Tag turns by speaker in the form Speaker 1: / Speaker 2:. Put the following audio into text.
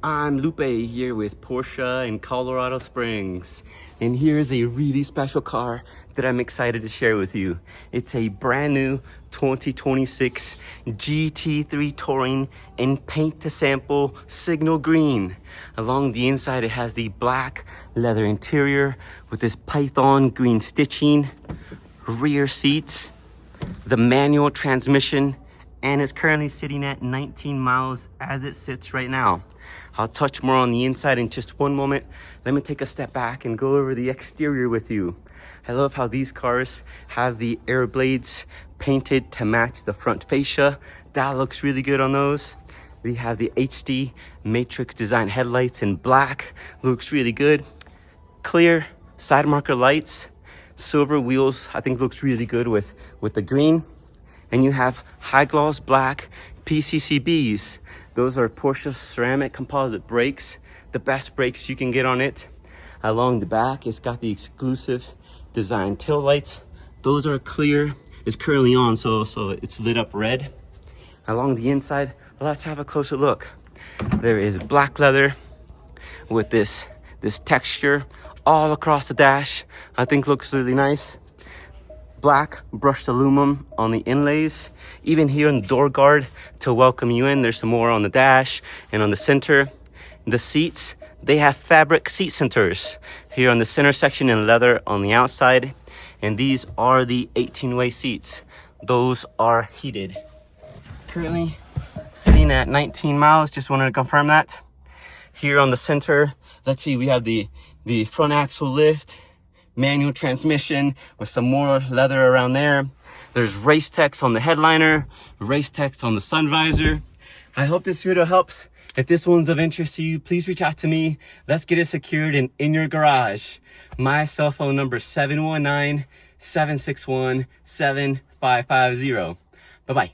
Speaker 1: I'm Lupe here with Porsche in Colorado Springs, and here's a really special car that I'm excited to share with you. It's a brand new 2026 GT3 Touring in paint to sample signal green. Along the inside it has the black leather interior with this python green stitching, rear seats, the manual transmission, and it's currently sitting at 19 miles as it sits right now. I'll touch more on the inside in just one moment. Let me take a step back and go over the exterior with you. I love how these cars have the air blades painted to match the front fascia. That looks really good on those. We have the HD matrix design headlights in black. Looks really good. Clear side marker lights. Silver wheels, I think looks really good with the green. And you have high gloss black PCCBs. Those are Porsche ceramic composite brakes, the best brakes you can get on it. Along the back, it's got the exclusive design tail lights. Those are clear. It's currently on, so it's lit up red. Along the inside, let's have a closer look. There is black leather with this texture all across the dash. I think looks really nice. Black brushed aluminum on the inlays. Even here in the door guard to welcome you in, there's some more on the dash and on the center. The seats, they have fabric seat centers here on the center section and leather on the outside. And these are the 18-way seats. Those are heated. Currently sitting at 19 miles, just wanted to confirm that. Here on the center, let's see, we have the front axle lift, manual transmission with some more leather around there. There's race text on the headliner, race text on the sun visor. I hope this video helps. If this one's of interest to you, please reach out to me. Let's get it secured and in your garage. My cell phone number is 719-761-7550. Bye-bye.